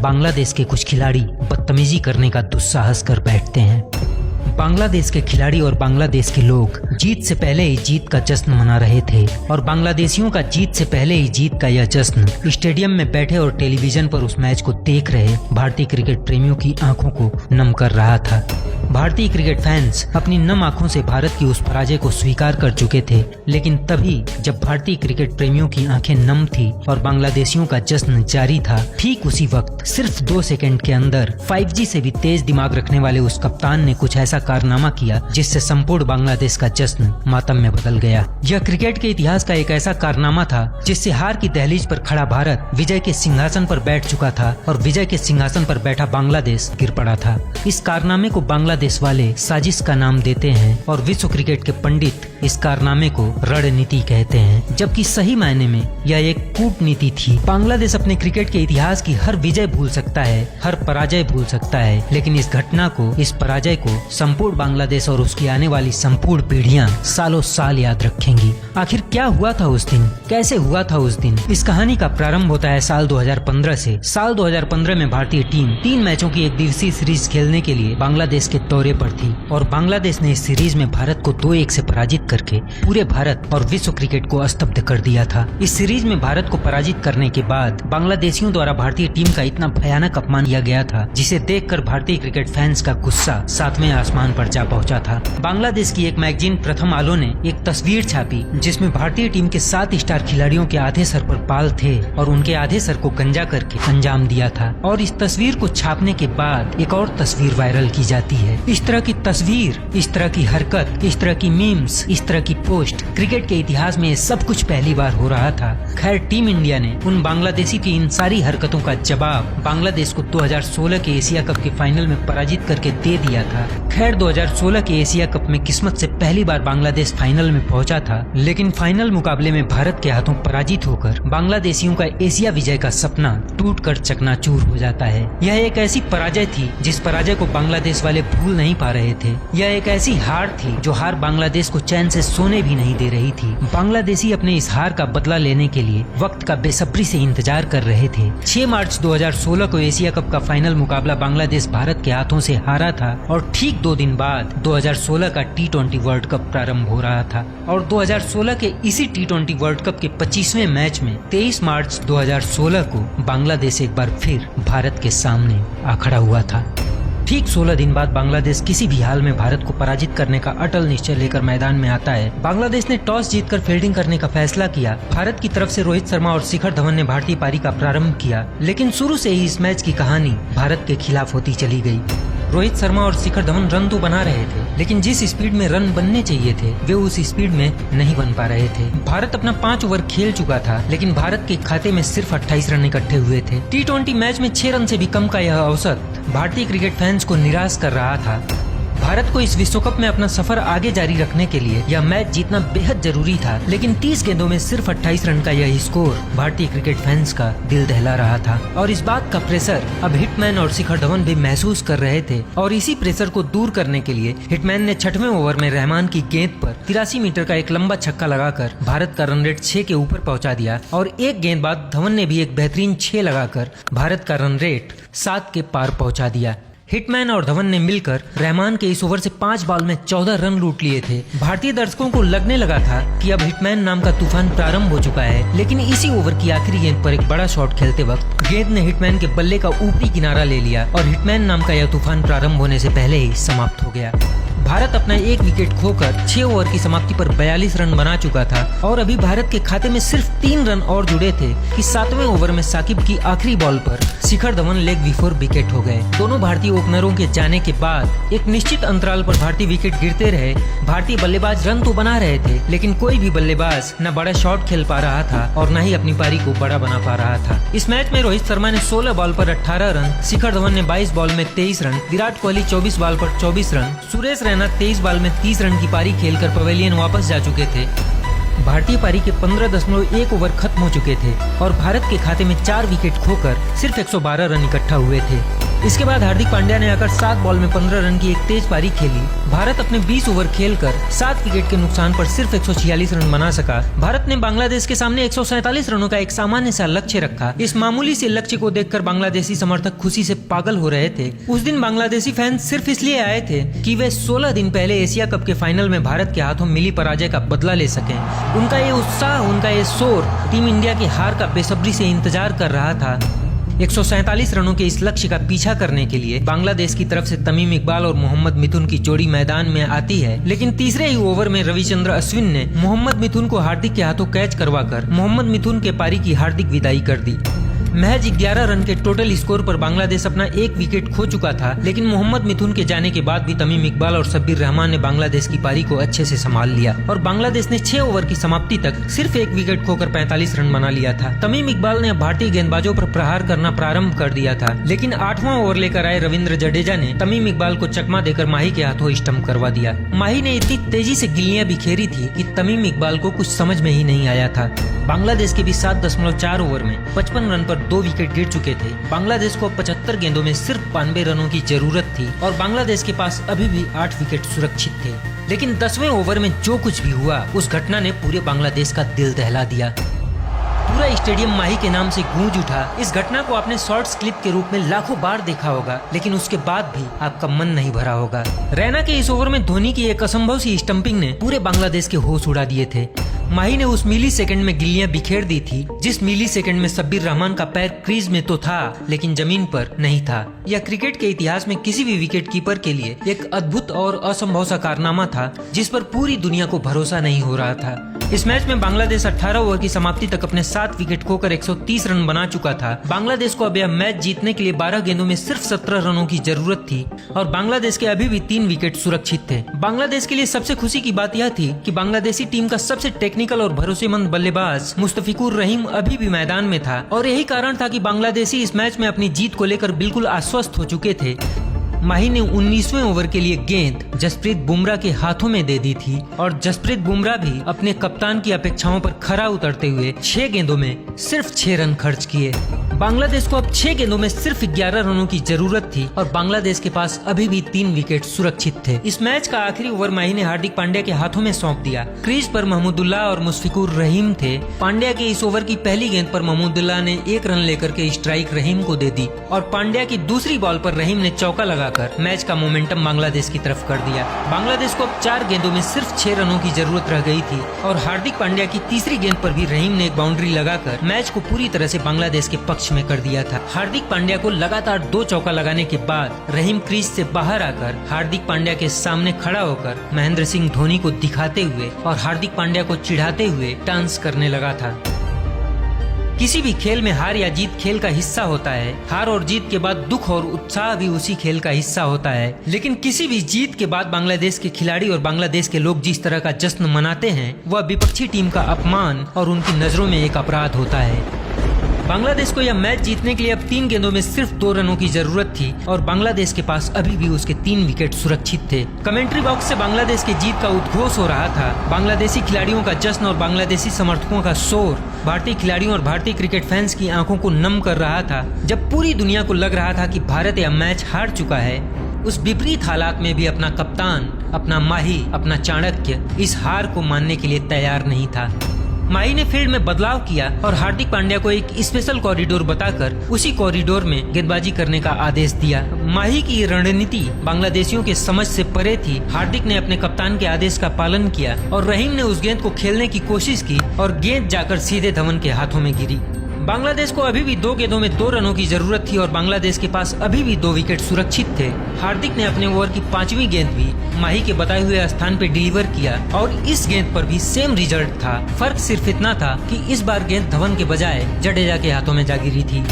बांग्लादेश के कुछ खिलाड़ी बदतमीजी करने का दुस्साहस कर बैठते हैं। बांग्लादेश के खिलाड़ी और बांग्लादेश के लोग जीत से पहले ही जीत का जश्न मना रहे थे और बांग्लादेशियों का जीत से पहले ही जीत का यह जश्न स्टेडियम में बैठे और टेलीविजन पर उस मैच को देख रहे भारतीय क्रिकेट प्रेमियों की आंखों को नम कर रहा था। भारतीय क्रिकेट फैंस अपनी नम आंखों से भारत की उस पराजय को स्वीकार कर चुके थे, लेकिन तभी जब भारतीय क्रिकेट प्रेमियों की आंखें नम थी और बांग्लादेशियों का जश्न जारी था, ठीक उसी वक्त सिर्फ 2 सेकंड के अंदर 5G से भी तेज दिमाग रखने वाले उस कप्तान ने कुछ ऐसा कारनामा किया जिससे संपूर्ण बांग्लादेश का जश्न मातम में बदल गया। यह क्रिकेट के इतिहास का एक ऐसा कारनामा था जिससे हार की दहलीज पर खड़ा भारत विजय के सिंहासन पर बैठ चुका था और विजय के सिंहासन पर बैठा बांग्लादेश गिर पड़ा था। इस कारनामे को बांग्लादेश वाले साजिश का नाम देते हैं और विश्व क्रिकेट के पंडित इस कारनामे को रणनीति कहते हैं, जबकि सही मायने में यह एक कूटनीति थी। बांग्लादेश अपने क्रिकेट के इतिहास की हर विजय भूल सकता है, हर पराजय भूल सकता है, लेकिन इस घटना को, इस पराजय को संपूर्ण बांग्लादेश और उसकी आने वाली संपूर्ण पीढ़ियां सालों साल याद रखेंगी। आखिर क्या हुआ था उस दिन, कैसे हुआ था उस दिन? इस कहानी का प्रारंभ होता है साल 2015 से। साल 2015 में भारतीय टीम 3 मैचों की एक दिवसीय सीरीज खेलने के लिए बांग्लादेश के दौरे पर थी और बांग्लादेश ने इस सीरीज में भारत को 2-1 से पराजित करके पूरे भारत और विश्व क्रिकेट को स्तब्ध कर दिया था। इस सीरीज में भारत को पराजित करने के बाद बांग्लादेशियों द्वारा भारतीय टीम का इतना भयानक अपमान किया गया था जिसे देखकर भारतीय क्रिकेट फैंस का गुस्सा 7वें आसमान पर जा पहुंचा था। बांग्लादेश की एक मैगजीन प्रथम आलो ने एक तस्वीर छापी जिसमें भारतीय टीम के 7 स्टार खिलाड़ियों के आधे सर पर बाल थे और उनके आधे सर को गंजा करके अंजाम दिया था। और इस तस्वीर को छापने के बाद एक और तस्वीर वायरल की जाती है। इस तरह की तस्वीर, इस तरह की हरकत, इस तरह की मीम्स, इस तरह की पोस्ट क्रिकेट के इतिहास में सब कुछ पहली बार हो रहा था। खैर, टीम इंडिया ने उन बांग्लादेशी की इन सारी हरकतों का जवाब बांग्लादेश को 2016 के एशिया कप के फाइनल में पराजित करके दे दिया था। खैर, 2016 के एशिया कप में किस्मत से पहली बार बांग्लादेश फाइनल में पहुंचा था, लेकिन फाइनल मुकाबले में भारत के हाथों पराजित होकर बांग्लादेशियों का एशिया विजय का सपना टूटकर चकनाचूर हो जाता है। यह एक ऐसी पराजय थी जिस पराजय को बांग्लादेश वाले भूल नहीं पा रहे थे। यह एक ऐसी हार थी जो हार बांग्लादेश को चैन से सोने भी नहीं दे रही थी। बांग्लादेशी अपने इस हार का बदला लेने के लिए वक्त का बेसब्री से इंतजार कर रहे थे। 6 मार्च 2016 को एशिया कप का फाइनल मुकाबला बांग्लादेश भारत के हाथों से हारा था और ठीक 2 दिन बाद 2016 का T20 वर्ल्ड कप प्रारंभ हो रहा था और 2016 के इसी T20 वर्ल्ड कप के 25वें मैच में 23 मार्च 2016 को बांग्लादेश एक बार फिर भारत के सामने आ खड़ा हुआ था। ठीक 16 दिन बाद बांग्लादेश किसी भी हाल में भारत को पराजित करने का अटल निश्चय लेकर मैदान में आता है। बांग्लादेश ने टॉस जीतकर फील्डिंग करने का फैसला किया। भारत की तरफ से रोहित शर्मा और शिखर धवन ने भारतीय पारी का प्रारंभ किया, लेकिन शुरू से ही इस मैच की कहानी भारत के खिलाफ होती चली गई। रोहित शर्मा और शिखर धवन रन तो बना रहे थे, लेकिन जिस स्पीड में रन बनने चाहिए थे वे उस स्पीड में नहीं बन पा रहे थे। भारत अपना 5 ओवर खेल चुका था, लेकिन भारत के खाते में सिर्फ 28 रन इकट्ठे हुए थे। T20 मैच में 6 रन से भी कम का यह औसत भारतीय क्रिकेट फैंस को निराश कर रहा था। भारत को इस विश्व कप में अपना सफर आगे जारी रखने के लिए यह मैच जीतना बेहद जरूरी था, लेकिन 30 गेंदों में सिर्फ 28 रन का यह स्कोर भारतीय क्रिकेट फैंस का दिल दहला रहा था और इस बात का प्रेशर अब हिटमैन और शिखर धवन भी महसूस कर रहे थे। और इसी प्रेशर को दूर करने के लिए हिटमैन ने 6वें ओवर में रहमान की गेंद पर 83 मीटर का एक लंबा छक्का लगाकर भारत का रन रेट 6 के ऊपर पहुंचा दिया और एक गेंद बाद धवन ने भी एक बेहतरीन 6 लगाकर भारत का रन रेट 7 के पार पहुंचा दिया। हिटमैन और धवन ने मिलकर रहमान के इस ओवर से 5 बॉल में 14 रन लूट लिए थे। भारतीय दर्शकों को लगने लगा था कि अब हिटमैन नाम का तूफान प्रारंभ हो चुका है, लेकिन इसी ओवर की आखिरी गेंद पर एक बड़ा शॉट खेलते वक्त गेंद ने हिटमैन के बल्ले का ऊपरी किनारा ले लिया और हिटमैन नाम का यह तूफान प्रारंभ होने से पहले ही समाप्त हो गया। भारत अपना 1 विकेट खोकर 6 ओवर की समाप्ति पर 42 रन बना चुका था और अभी भारत के खाते में सिर्फ 3 रन और जुड़े थे कि 7वें ओवर में साकिब की आखिरी बॉल पर Shikhar Dhawan leg before wicket हो गए। दोनों भारतीय ओपनरों के जाने के बाद एक निश्चित अंतराल पर भारतीय विकेट गिरते रहे। भारतीय बल्लेबाज रन तो बना रहे थे, लेकिन कोई भी बल्लेबाज न बड़ा शॉट खेल पा रहा था और न ही अपनी पारी को बड़ा बना पा रहा था। इस मैच में रोहित शर्मा ने 16 बॉल पर 18 रन, शिखर धवन ने 22 बॉल में 23 रन, विराट कोहली 24 बॉल पर 24 रन, सुरेश रैना 23 बॉल में 30 रन की पारी खेलकर पवेलियन वापस जा चुके थे। भारतीय पारी के 15.1 ओवर खत्म हो चुके थे और भारत के खाते में 4 विकेट खोकर सिर्फ 112 रन इकट्ठा हुए थे। इसके बाद हार्दिक पांड्या ने आकर 7 बॉल में 15 रन की एक तेज पारी खेली। भारत अपने 20 ओवर खेलकर 7 विकेट के नुकसान पर सिर्फ 146 रन बना सका। भारत ने बांग्लादेश के सामने 147 रनों का एक सामान्य सा लक्ष्य रखा। इस मामूली से लक्ष्य को देखकर बांग्लादेशी समर्थक खुशी से पागल हो रहे थे। उस दिन बांग्लादेशी फैंस सिर्फ इसलिए आए थे कि वे 16 दिन पहले एशिया कप के फाइनल में भारत के हाथों मिली पराजय का बदला ले सकें। उनका ये उत्साह, उनका ये शोर टीम इंडिया की हार का बेसब्री से इंतजार कर रहा था। 147 रनों के इस लक्ष्य का पीछा करने के लिए बांग्लादेश की तरफ से तमीम इकबाल और मोहम्मद मिथुन की जोड़ी मैदान में आती है, लेकिन तीसरे ही ओवर में रविचंद्र अश्विन ने मोहम्मद मिथुन को हार्दिक के हाथों कैच करवाकर मोहम्मद मिथुन के पारी की हार्दिक विदाई कर दी। महज 11 रन के टोटल स्कोर पर बांग्लादेश अपना 1 विकेट खो चुका था, लेकिन मोहम्मद मिथुन के जाने के बाद भी तमीम इकबाल और शब्बीर रहमान ने बांग्लादेश की पारी को अच्छे से संभाल लिया और बांग्लादेश ने 6 ओवर की समाप्ति तक सिर्फ 1 विकेट खोकर 45 रन बना लिया था। तमीम इकबाल ने भारतीय गेंदबाजों पर प्रहार करना प्रारंभ कर दिया था, लेकिन 8वां ओवर लेकर आए रविंद्र जडेजा ने तमीम इकबाल को चकमा देकर माही के हाथों स्टंप करवा दिया। माही ने इतनी तेजी से गिल्लियां बिखेरी थी कि तमीम इकबाल को कुछ समझ में ही नहीं आया था। बांग्लादेश के भी 7.4 ओवर में 55 रन पर 2 विकेट गिर चुके थे। बांग्लादेश को 75 गेंदों में सिर्फ 92 रनों की जरूरत थी और बांग्लादेश के पास अभी भी 8 विकेट सुरक्षित थे। लेकिन 10वें ओवर में जो कुछ भी हुआ, उस घटना ने पूरे बांग्लादेश का दिल दहला दिया। पूरा स्टेडियम माही के नाम से गूंज उठा। इस घटना को आपने शॉर्ट्स क्लिप के रूप में लाखों बार देखा होगा, लेकिन उसके बाद भी आपका मन नहीं भरा होगा। रैना के इस ओवर में धोनी की एक असंभव सी स्टंपिंग ने पूरे बांग्लादेश के होश उड़ा दिए थे। माही ने उस मिली सेकंड में गिल्लियां बिखेर दी थी, जिस मिली सेकंड में शब्बीर रहमान का पैर क्रीज में तो था लेकिन जमीन पर नहीं था। यह क्रिकेट के इतिहास में किसी भी विकेट कीपर के लिए एक अद्भुत और असंभव सा कारनामा था, जिस पर पूरी दुनिया को भरोसा नहीं हो रहा था। इस मैच में बांग्लादेश 18 ओवर की समाप्ति तक अपने 7 विकेट खोकर 130 रन बना चुका था। बांग्लादेश को अब यह मैच जीतने के लिए 12 गेंदों में सिर्फ 17 रनों की जरूरत थी और बांग्लादेश के अभी भी 3 विकेट सुरक्षित थे। बांग्लादेश के लिए सबसे खुशी की बात यह थी कि बांग्लादेशी टीम का सबसे टेक्निकल और भरोसेमंद बल्लेबाज मुस्तफिकुर रहीम अभी भी मैदान में था और यही कारण था कि बांग्लादेशी इस मैच में अपनी जीत को लेकर बिल्कुल आश्वस्त हो चुके थे। माही ने 19वें ओवर के लिए गेंद जसप्रीत बुमराह के हाथों में दे दी थी और जसप्रीत बुमराह भी अपने कप्तान की अपेक्षाओं पर खरा उतरते हुए 6 गेंदों में सिर्फ 6 रन खर्च किए। बांग्लादेश को अब 6 गेंदों में सिर्फ 11 रनों की जरूरत थी और बांग्लादेश के पास अभी भी 3 विकेट सुरक्षित थे। इस मैच का आखिरी ओवर माही ने हार्दिक पांड्या के हाथों में सौंप दिया। क्रीज पर महमूदुल्लाह और मुशफिकुर रहीम थे। पांड्या के इस ओवर की पहली गेंद पर महमूदुल्लाह ने 1 रन लेकर के स्ट्राइक रहीम को दे दी और पांड्या की दूसरी बॉल पर रहीम ने चौका लगाकर मैच का मोमेंटम बांग्लादेश की तरफ कर दिया। बांग्लादेश को अब 4 गेंदों में सिर्फ 6 रनों की जरूरत रह गई थी और हार्दिक पांड्या की तीसरी गेंद पर भी रहीम ने एक बाउंड्री लगाकर मैच को पूरी तरह से बांग्लादेश के पक्ष में कर दिया था। हार्दिक पांड्या को लगातार 2 चौका लगाने के बाद रहीम क्रीज से बाहर आकर हार्दिक पांड्या के सामने खड़ा होकर महेंद्र सिंह धोनी को दिखाते हुए और हार्दिक पांड्या को चिढ़ाते हुए डांस करने लगा था। किसी भी खेल में हार या जीत खेल का हिस्सा होता है। हार और जीत के बाद दुख और उत्साह भी उसी खेल का हिस्सा होता है, लेकिन किसी भी जीत के बाद बांग्लादेश के खिलाड़ी और बांग्लादेश के लोग जिस तरह का जश्न मनाते हैं, वह विपक्षी टीम का अपमान और उनकी नजरों में एक अपराध होता है। बांग्लादेश को यह मैच जीतने के लिए अब 3 गेंदों में सिर्फ 2 रनों की जरूरत थी और बांग्लादेश के पास अभी भी उसके 3 विकेट सुरक्षित थे। कमेंट्री बॉक्स से बांग्लादेश की जीत का उद्घोष हो रहा था। बांग्लादेशी खिलाड़ियों का जश्न और बांग्लादेशी समर्थकों का शोर भारतीय खिलाड़ियों और भारतीय क्रिकेट फैंस की आंखों को नम कर रहा था। जब पूरी दुनिया को लग रहा था कि भारत यह मैच हार चुका है, उस विपरीत हालात में भी अपना कप्तान, अपना माही, अपना चाणक्य इस हार को मानने के लिए तैयार नहीं था। माही ने फील्ड में बदलाव किया और हार्दिक पांड्या को एक स्पेशल कॉरिडोर बताकर उसी कॉरिडोर में गेंदबाजी करने का आदेश दिया। माही की रणनीति बांग्लादेशियों के समझ से परे थी। हार्दिक ने अपने कप्तान के आदेश का पालन किया और रहीम ने उस गेंद को खेलने की कोशिश की और गेंद जाकर सीधे धवन के हाथों में गिरी। बांग्लादेश को अभी भी 2 गेंदों में 2 रनों की जरूरत थी और बांग्लादेश के पास अभी भी 2 विकेट सुरक्षित थे। हार्दिक ने अपने ओवर की 5वीं गेंद भी माही के बताए हुए स्थान पर डिलीवर किया और इस गेंद पर भी सेम रिजल्ट था। फर्क सिर्फ इतना था कि इस बार गेंद धवन के बजाय जडेजा के हाथों में जा गिरी थी।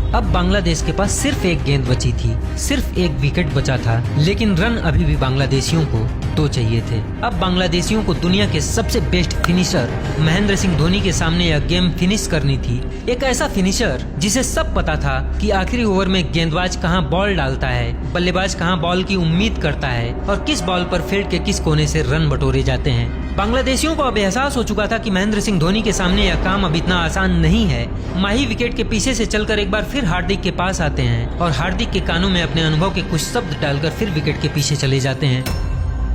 अब बांग्लादेश के पास सिर्फ 1 गेंद बची थी, सिर्फ 1 विकेट बचा था, लेकिन रन अभी भी बांग्लादेशियों को 2 चाहिए थे। अब बांग्लादेशियों को दुनिया के सबसे बेस्ट फिनिशर महेंद्र सिंह धोनी के सामने यह गेम फिनिश करनी थी। एक ऐसा फिनिशर जिसे सब पता था कि आखिरी ओवर में गेंदबाज कहां बॉल डालता है, बल्लेबाज कहां बॉल की उम्मीद करता है और किस बॉल पर फील्ड के किस कोने से रन बटोरे जाते हैं। बांग्लादेशियों को अब एहसास हो चुका था कि महेंद्र सिंह धोनी के सामने यह काम अब इतना आसान नहीं है। माही विकेट के पीछे से चलकर एक बार फिर हार्दिक के पास आते हैं और हार्दिक के कानों में अपने अनुभव के कुछ शब्द डालकर फिर विकेट के पीछे चले जाते हैं।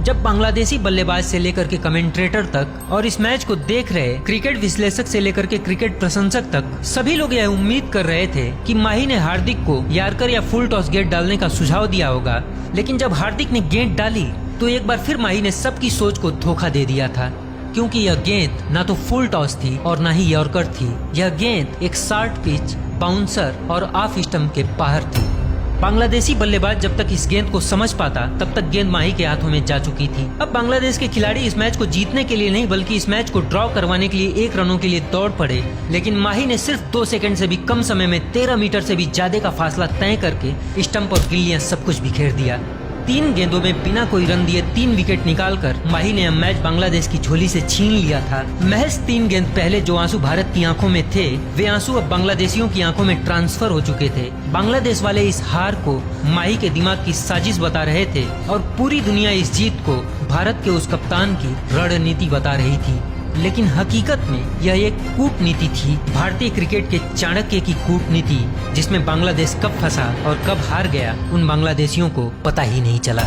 जब बांग्लादेशी बल्लेबाज से लेकर के कमेंटेटर तक और इस मैच को देख रहे क्रिकेट विश्लेषक से लेकर के क्रिकेट प्रशंसक तक सभी लोग यह उम्मीद कर रहे थे कि माही ने हार्दिक को यार्कर या फुल टॉस गेंद डालने का सुझाव दिया होगा, लेकिन जब हार्दिक ने गेंद डाली तो एक बार फिर माही ने सबकी सोच को धोखा दे दिया था, क्योंकि यह गेंद ना तो फुल टॉस थी और ना ही यॉर्कर थी। यह गेंद एक शॉर्ट पिच, बाउंसर और ऑफ स्टंप के बाहर थी। बांग्लादेशी बल्लेबाज जब तक इस गेंद को समझ पाता तब तक गेंद माही के हाथों में जा चुकी थी। अब बांग्लादेश के खिलाड़ी इस मैच को जीतने के लिए नहीं बल्कि इस मैच को ड्रॉ करवाने के लिए 1 रनों के लिए दौड़ पड़े, लेकिन माही ने सिर्फ 2 सेकंड से भी कम समय में 13 मीटर से भी ज्यादा का फासला तय करके स्टंप और गिल्लियां सब कुछ बिखेर दिया। 3 गेंदों में बिना कोई रन दिए 3 विकेट निकालकर माही ने मैच बांग्लादेश की झोली से छीन लिया था। महज 3 गेंद पहले जो आंसू भारत की आंखों में थे, वे आंसू अब बांग्लादेशियों की आंखों में ट्रांसफर हो चुके थे। बांग्लादेश वाले इस हार को माही के दिमाग की साजिश बता रहे थे और पूरी दुनिया इस जीत को भारत के उस कप्तान की रणनीति बता रही थी, लेकिन हकीकत में यह एक कूटनीति थी, भारतीय क्रिकेट के चाणक्य की कूटनीति, जिसमें बांग्लादेश कब फंसा और कब हार गया उन बांग्लादेशियों को पता ही नहीं चला।